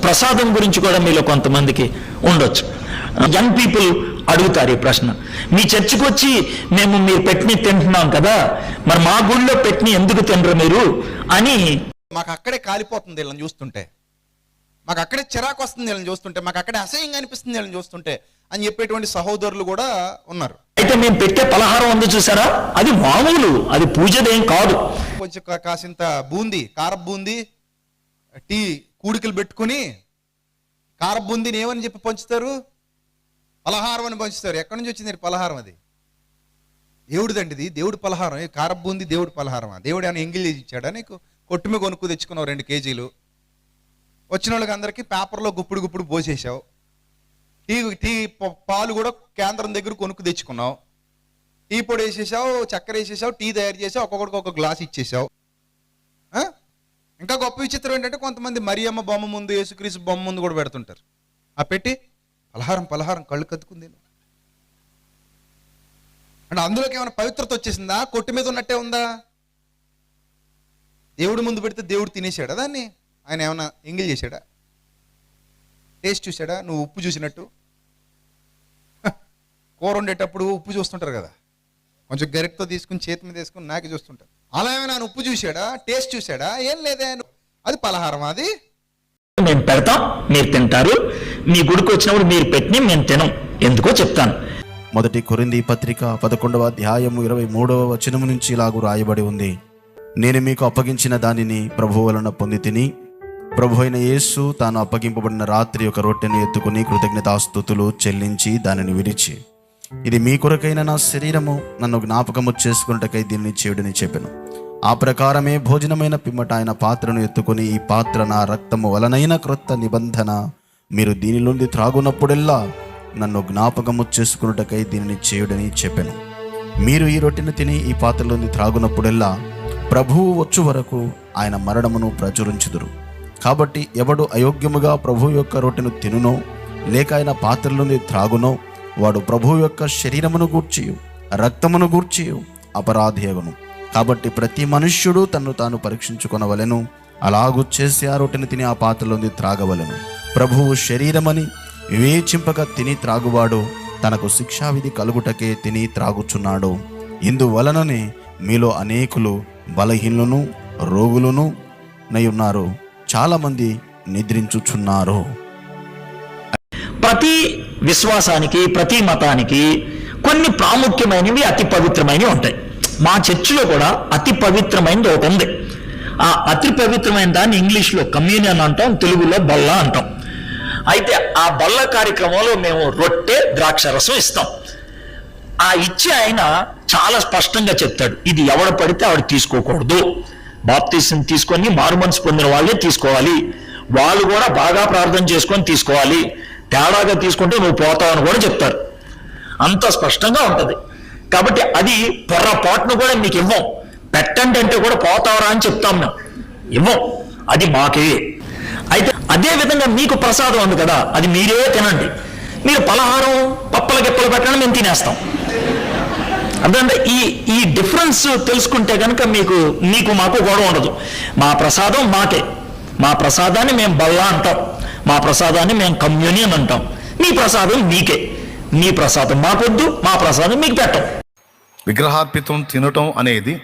ప్రసాదం గురించి కూడా మీలో కొంతమందికి ఉండొచ్చు. యంగ్ పీపుల్ అడుగుతారు ఈ ప్రశ్న, మీ చర్చికి వచ్చి మేము మీరు పెట్టిని తింటున్నాం కదా, మరి మా గుళ్ళో పెట్టిని ఎందుకు తినరు మీరు అని. మాకు అక్కడే కాలిపోతుంది వీళ్ళని చూస్తుంటే, మాకు అక్కడే చిరాకు వస్తుంది వీళ్ళని చూస్తుంటే, మాకు అక్కడే అసహ్యంగా అనిపిస్తుంది వీళ్ళని చూస్తుంటే అని చెప్పేటువంటి సహోదరులు కూడా ఉన్నారు. అయితే మేము పెట్టే పలహారం ఉంది చూసారా, అది మామూలు, అది పూజదేం కాదు. కొంచెం కాసింత బూందీ, కారపు బూందీ, టీ కూడికలు పెట్టుకుని కారపు బూందీని ఏమని చెప్పి పంచుతారు, పలహారం అని పంచుతారు. ఎక్కడి నుంచి వచ్చింది పలహారం? అది దేవుడిదండి, ఇది దేవుడి పలహారం. కారపు బూందీ దేవుడి పలహారమా? దేవుడు ఏమైనా ఎంగిల్ చేసి ఇచ్చాడా నీకు? కొట్టుమి కొనుక్కు తెచ్చుకున్నావు 2 కేజీలు, వచ్చిన వాళ్ళకి అందరికీ పేపర్లో గుప్పుడు గుప్పుడు పోసేసావు. టీ పాలు కూడా కేంద్రం దగ్గర కొనుక్కు తెచ్చుకున్నావు. టీ పొడి వేసేసావు, చక్కెర వేసేసావు, టీ తయారు చేసావు, ఒక్కొక్కడికి ఒక గ్లాస్ ఇచ్చేసావు. ఇంకా గొప్ప విచిత్రం ఏంటంటే కొంతమంది మరియమ్మ బొమ్మ ముందు, యేసుక్రీస్తు బొమ్మ ముందు కూడా పెడుతుంటారు. ఆ పెట్టి పలహారం పలహారం కళ్ళు కత్తుకుంది అంటే అందులోకి ఏమైనా పవిత్రత వచ్చేసిందా? కొట్టు మీద ఉన్నట్టే ఉందా? దేవుడి ముందు పెడితే దేవుడు తినేసాడా దాన్ని? ఆయన ఏమైనా ఎంగిల్ చేశాడా? టేస్ట్ చూసాడా? నువ్వు ఉప్పు చూసినట్టు కూర వండేటప్పుడు ఉప్పు చూస్తుంటారు కదా, కొంచెం గరిటతో తీసుకుని చేతి మీద వేసుకుని నాకి చూస్తుంటారు. అలా ఏమైనా ఆయన ఉప్పు చూశాడా? టేస్ట్ చూశాడా? ఏం లేదే. అది పలహారం. అది మేము పెడతాం, మీరు తింటారు. మీ గుడికి వచ్చినప్పుడు మీరు పెట్టిన మేము తినం. ఎందుకో చెప్తాను. 1 కొరింథీ పత్రిక 11వ అధ్యాయము 23వ వచనము నుంచి ఇలాగూ రాయబడి ఉంది, నేను మీకు అప్పగించిన దానిని ప్రభువు వలన పొంది తిని, ప్రభు అయిన యేసు తాను అప్పగింపబడిన రాత్రి ఒక రొట్టెను ఎత్తుకుని కృతజ్ఞతాస్తుతులు చెల్లించి దానిని విరిచి, ఇది మీ కొరకైన నా శరీరము, నన్ను జ్ఞాపకము చేసుకున్నటకై దీనిని చేయుడని చెప్పెను. ఆ ప్రకారమే భోజనమైన పిమ్మట ఆయన పాత్రను ఎత్తుకొని, ఈ పాత్ర నా రక్తము వలనైన క్రొత్త నిబంధన, మీరు దీని నుండి త్రాగునప్పుడెల్లా నన్ను జ్ఞాపకము చేసుకున్నటకై దీనిని చేయుడని చెప్పెను. మీరు ఈ రొట్టెను తిని ఈ పాత్రలోని త్రాగునప్పుడెల్లా ప్రభువు వచ్చు వరకు ఆయన మరణమును ప్రచురించుదురు. కాబట్టి ఎవడు అయోగ్యముగా ప్రభువు యొక్క రొట్టెను తినునో లేక ఆయన పాత్రలోని త్రాగునో వాడు ప్రభువు యొక్క శరీరమును గూర్చియు రక్తమును గూర్చియు అపరాధి అగును. కాబట్టి ప్రతి మనుష్యుడు తన్ను తాను పరీక్షించుకొనవలెను, అలాగూ చేసి ఆ రొట్టెను తిని ఆ పాత్రలోని త్రాగవలెను. ప్రభువు శరీరమని వివేచింపక తిని త్రాగువాడు తనకు శిక్షావిధి కలుగుటకే తిని త్రాగుచున్నాడు. ఇందువలననే మీలో అనేకులు బలహీనులను రోగులను ఉన్నారు, చాలా మంది నిద్రించుచున్నారు. ప్రతి విశ్వాసానికి, ప్రతి మతానికి కొన్ని ప్రాముఖ్యమైనవి, అతి పవిత్రమైనవి ఉంటాయి. మా చర్చిలో కూడా అతి పవిత్రమైనది ఒకటి ఉంది. ఆ అతి పవిత్రమైన దాన్ని ఇంగ్లీష్లో కమ్యూనియన్ అంటాం, తెలుగులో బల్ల అంటాం. అయితే ఆ బల్ల కార్యక్రమంలో మేము రొట్టె ద్రాక్షరసం ఇస్తాం. ఆ ఇచ్చే ఆయన చాలా స్పష్టంగా చెప్తాడు, ఇది ఎవడ పడితే ఆవిడ తీసుకోకూడదు, బాప్తీసం తీసుకొని మారుమనసు పొందిన వాళ్ళే తీసుకోవాలి, వాళ్ళు కూడా బాగా ప్రార్థన చేసుకొని తీసుకోవాలి, తేడాగా తీసుకుంటే నువ్వు పోతావని కూడా చెప్తారు. అంత స్పష్టంగా ఉంటుంది. కాబట్టి అది పొర్రపాటును కూడా మీకు ఇవ్వం. పెట్టండి అంటే కూడా పోతావరా అని చెప్తాం మేము, ఇవ్వం. అది మాకే. అయితే అదే విధంగా మీకు ప్రసాదం ఉంది కదా, అది మీరే తినండి. మీరు పలహారం పప్పల గిప్పలు పెట్టండి, మేము తినేస్తాం. అర్థంటే ఈ డిఫరెన్స్ తెలుసుకుంటే కనుక మీకు మాకు గొడవ ఉండదు. మా ప్రసాదం మాకే, మా ప్రసాదాన్ని మేము బల్ల అంటాం, మా ప్రసాదాన్ని మేము కమ్యూనియన్ అంటాం. మీ ప్రసాదం మీకే, మీ ప్రసాదం మాకొద్దు, మా ప్రసాదం మీకు పెట్టం. విగ్రహార్పితం తినటం అనేది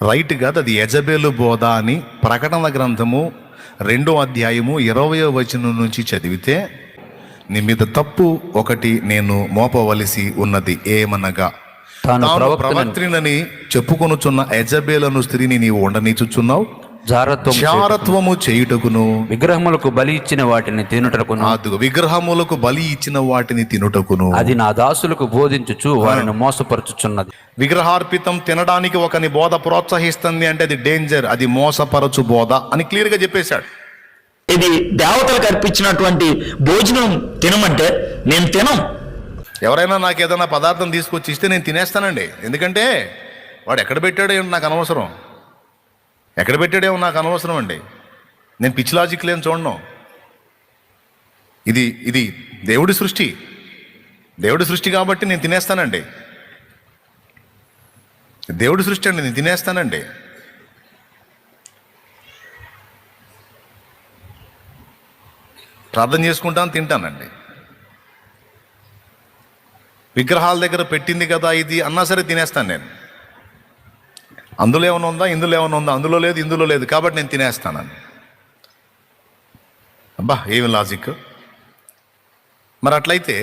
రైట్ కాదు, అది యెజబెలు బోధ అని ప్రకటన గ్రంథము 2వ అధ్యాయము 20వ వచనం నుంచి చదివితే, నీ మీద తప్పు ఒకటి నేను మోపవలసి ఉన్నది, ఏమనగా తాను ప్రవక్త్రినని చెప్పుకొనుచున్న యెజబెలను స్త్రీని నీవు ఉండనిచుచున్నావు, జారత్వము చేయుటకును విగ్రహములకు బలి ఇచ్చిన వాటిని తినుటకును, విగ్రహములకు బలి ఇచ్చిన వాటిని తినుటకును అది నా దాసులకు బోధించుచు వారిని మోసపరచుచున్నది. విగ్రహార్పితం తినడానికి ఒకని బోధ ప్రోత్సహిస్తుంది అంటే అది డేంజర్, అది మోసపరచు బోధ అని క్లియర్ గా చెప్పేశాడు. ఇది దేవతలకు అర్పించినటువంటి భోజనం తినమంటే నేను తినం. ఎవరైనా నాకు ఏదైనా పదార్థం తీసుకొచ్చి ఇస్తే నేను తినేస్తానండి. ఎందుకంటే వాడు ఎక్కడ పెట్టాడో నాకు అనవసరం, ఎక్కడ పెట్టాడేమో నాకు అనవసరం అండి. నేను పిచ్చి లాజిక్ లేని చూడను. ఇది దేవుడి సృష్టి కాబట్టి నేను తినేస్తానండి. దేవుడి సృష్టి అండి, నేను తినేస్తానండి. ప్రార్థన చేసుకుంటాను, తింటానండి. విగ్రహాల దగ్గర పెట్టింది కదా ఇది అన్నా సరే తినేస్తాను నేను. అందులో ఏమైనా ఉందా, ఇందులో ఏమైనా ఉందా, అందులో లేదు ఇందులో లేదు కాబట్టి నేను తినేస్తానని. అబ్బా ఏమి లాజిక్. మరి అట్లయితే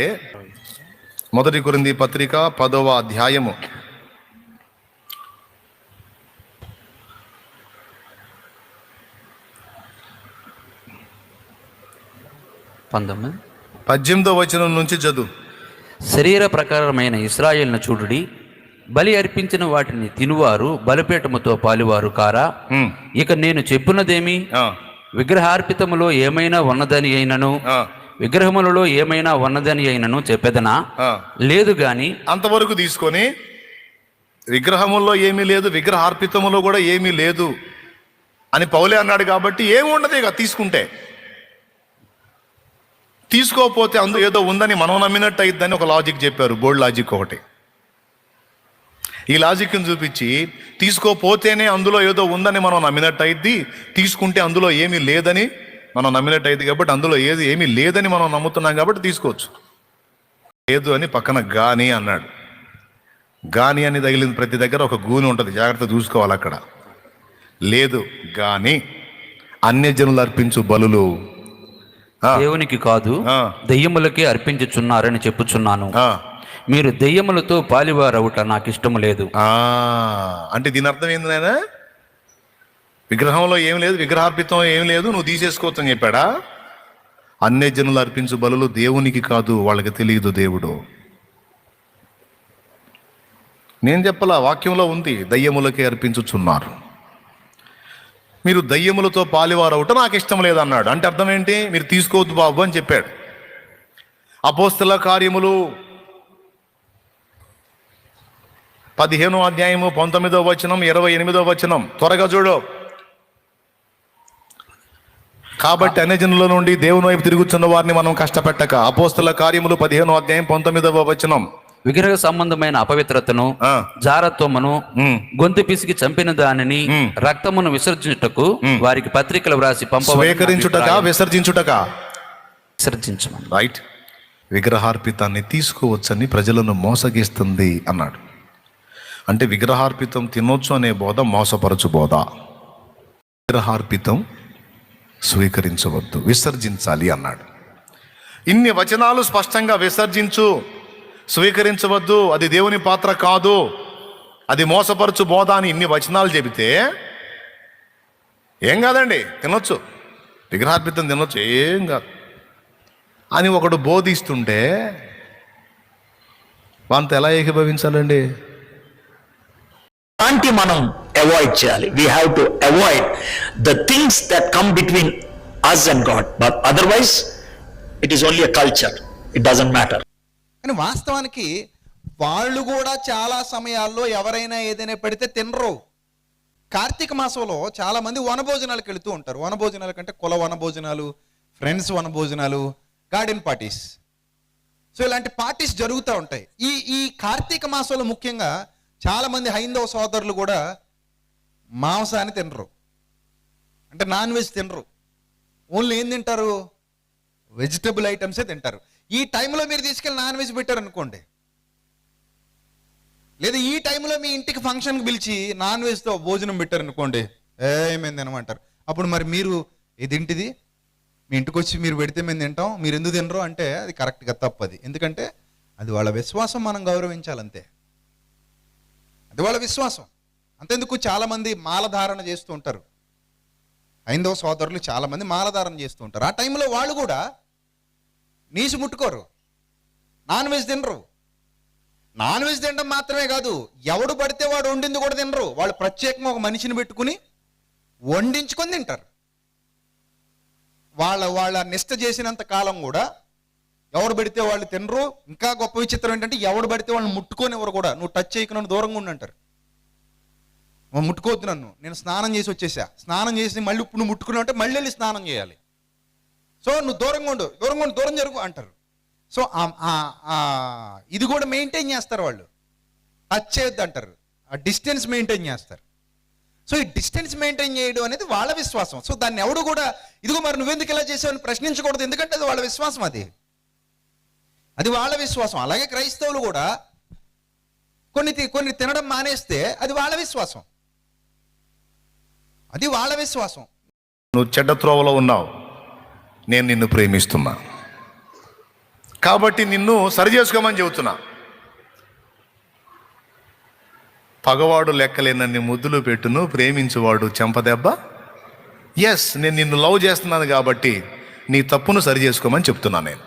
1 కొరింథీ పత్రిక 10వ అధ్యాయము 18వ వచనం నుంచి చదువు. శరీర ప్రకారమైన ఇశ్రాయేలును చూడుడి, బలి అర్పించిన వాటిని తినువారు బలిపీఠముతో పాలువారు కారా? ఇక నేను చెప్పున్నదేమి? విగ్రహార్పితములో ఏమైనా ఉన్నదని అయినను విగ్రహములలో ఏమైనా ఉన్నదని అయినను చెప్పేదనా? లేదు గాని. అంతవరకు తీసుకొని విగ్రహముల్లో ఏమీ లేదు, విగ్రహార్పితములో కూడా ఏమీ లేదు అని పౌలే అన్నాడు కాబట్టి ఏమి ఉండదు ఇక తీసుకుంటే. తీసుకోకపోతే అందులో ఏదో ఉందని మనం నమ్మినట్టు అయిద్దని ఒక లాజిక్ చెప్పారు, బోల్డ్ లాజిక్ ఒకటి. ఈ లాజిక్ని చూపించి తీసుకోపోతేనే అందులో ఏదో ఉందని మనం నమ్మినట్టు అయింది, తీసుకుంటే అందులో ఏమీ లేదని మనం నమ్మినట్టు అయింది. కాబట్టి అందులో ఏమీ లేదని మనం నమ్ముతున్నాం కాబట్టి తీసుకోవచ్చు. లేదు అని పక్కన గాని అన్నాడు. గాని అని తగిలిన ప్రతి దగ్గర ఒక గూని ఉంటుంది, జాగ్రత్త చూసుకోవాలి. అక్కడ లేదు గాని అన్యజనులు అర్పించు బలులు దేవునికి కాదు దెయ్యములకే అర్పించుచున్నారని చెప్పుచున్నాను. మీరు దెయ్యములతో పాలివారవుట నాకు ఇష్టము లేదు. అంటే దీని అర్థం ఏంది నాయనా? విగ్రహంలో ఏం లేదు, విగ్రహార్పితం ఏం లేదు, నువ్వు తీసేసుకోవచ్చు అని చెప్పాడా? అన్యజనులు అర్పించు బలులు దేవునికి కాదు, వాళ్ళకి తెలియదు దేవుడు. నేను చెప్పలా, వాక్యంలో ఉంది, దయ్యములకే అర్పించుచున్నారు. మీరు దయ్యములతో పాలివారవుట నాకు ఇష్టం లేదన్నాడు. అంటే అర్థం ఏంటి? మీరు తీసుకోవద్దు బాబు అని చెప్పాడు. అపోస్తల కార్యములు 15వ అధ్యాయము 19వ వచనం 28వ వచనం త్వరగా చూడు. కాబట్టి అన్యజనుల నుండి దేవుని వైపు తిరుగుతున్న వారిని మనం కష్టపెట్టక. అపోస్తల కార్యములు 15వ అధ్యాయం 19వ వచనం. విగ్రహ సంబంధమైన అపవిత్రతను, జారత్వమును, గొంతు పిసికి చంపిన దానిని, రక్తమును విసర్జించుటకు వారికి పత్రికలు వ్రాసి స్వీకరించుటక విసర్జించుటక విసర్జించమని. రైట్. విగ్రహార్పితాన్ని తీసుకోవచ్చని ప్రజలను మోసగిస్తుంది అన్నాడు. అంటే విగ్రహార్పితం తినొచ్చు అనే బోధ మోసపరచు బోధ. విగ్రహార్పితం స్వీకరించవద్దు, విసర్జించాలి అన్నాడు. ఇన్ని వచనాలు స్పష్టంగా విసర్జించు, స్వీకరించవద్దు, అది దేవుని పాత్ర కాదు, అది మోసపరచు బోధ అని ఇన్ని వచనాలు చెబితే ఏం కాదండి, తినొచ్చు, విగ్రహార్పితం తినొచ్చు, ఏం కాదు అని ఒకడు బోధిస్తుంటే వాంతో ఎలా ఏకీభవించాలండి? అలాంటి మనం అవాయిడ్ చేయాలి. We have to avoid the things that come between us and God, but otherwise it is only a culture, it doesn't matter. కానీ వాస్తవానికి వాళ్ళు కూడా చాలా సమయాల్లో ఎవరైనా ఏదైనా పెడితే తినరు. కార్తీక మాసంలో చాలా మంది వనభోజనాలకు వెళుతూ ఉంటారు. వనభోజనాల కంటే కుల వనభోజనాలు, ఫ్రెండ్స్ వనభోజనాలు, గార్డెన్ పార్టీస్. సో ఇలాంటి పార్టీస్ జరుగుతూ ఉంటాయి. ఈ కార్తీక మాసంలో ముఖ్యంగా చాలా మంది హైందవ సోదరులు కూడా మాంసాన్ని తినరు, అంటే నాన్ వెజ్ తినరు. ఓన్లీ ఏం తింటారు? వెజిటబుల్ ఐటమ్సే తింటారు. ఈ టైంలో మీరు తీసుకెళ్ళి నాన్ వెజ్ పెట్టారు అనుకోండి, లేదా ఈ టైంలో మీ ఇంటికి ఫంక్షన్కి పిలిచి నాన్ వెజ్తో భోజనం పెట్టారు అనుకోండి, ఏమేమి తినమంటారు. అప్పుడు మరి మీరు ఇదేంటిది, మీ ఇంటికి వచ్చి మీరు పెడితే మేము తింటాం, మీరు ఎందుకు తినరు అంటే అది కరెక్ట్గా తప్పది. ఎందుకంటే అది వాళ్ళ విశ్వాసం, మనం గౌరవించాలంతే, అది వాళ్ళ విశ్వాసం. అంతెందుకు చాలామంది మాలధారణ చేస్తూ ఉంటారు. హైందవ సోదరులు చాలామంది మాలధారణ చేస్తూ ఉంటారు. ఆ టైంలో వాళ్ళు కూడా నీసు ముట్టుకోరు, నాన్ వెజ్ తినరు. నాన్ వెజ్ తినడం మాత్రమే కాదు, ఎవడు పడితే వాడు వండింది కూడా తినరు. వాళ్ళు ప్రత్యేకంగా ఒక మనిషిని పెట్టుకుని వండించుకొని తింటారు. వాళ్ళ నిష్ట చేసినంత కాలం కూడా ఎవడు పడితే వాళ్ళు తినరు. ఇంకా గొప్ప విచిత్రం ఏంటంటే ఎవడు పడితే వాళ్ళని ముట్టుకొని ఎవరు కూడా, నువ్వు టచ్ చేయకు, నన్ను దూరంగా ఉండంటారు. ముట్టుకోవద్దు నన్ను, నేను స్నానం చేసి వచ్చేసా, స్నానం చేసి మళ్ళీ ఇప్పుడు నువ్వు ముట్టుకున్నావు అంటే మళ్ళీ వెళ్ళి స్నానం చేయాలి. సో నువ్వు దూరంగా ఉండు, దూరం జరుగు అంటారు. సో ఇది కూడా మెయింటైన్ చేస్తారు వాళ్ళు, టచ్ చేయొద్దు అంటారు, ఆ డిస్టెన్స్ మెయింటైన్ చేస్తారు. సో ఈ డిస్టెన్స్ మెయింటైన్ చేయడం అనేది వాళ్ళ విశ్వాసం. సో దాన్ని ఎవడు కూడా ఇదిగో మరి నువ్వెందుకు ఇలా చేసావని ప్రశ్నించకూడదు, ఎందుకంటే అది వాళ్ళ విశ్వాసం, అది వాళ్ళ విశ్వాసం. అలాగే క్రైస్తవులు కూడా కొన్ని తినడం మానేస్తే అది వాళ్ళ విశ్వాసం, అది వాళ్ళ విశ్వాసం. నువ్వు చెడ్డ త్రోవలో ఉన్నావు, నేను నిన్ను ప్రేమిస్తున్నా కాబట్టి నిన్ను సరి చేసుకోమని చెబుతున్నా. పగవాడు లెక్కలేనన్ని ముద్దులు పెట్టును, ప్రేమించువాడు చెంపదెబ్బ. ఎస్, నేను నిన్ను లవ్ చేస్తున్నాను కాబట్టి నీ తప్పును సరి చేసుకోమని చెప్తున్నా నేను.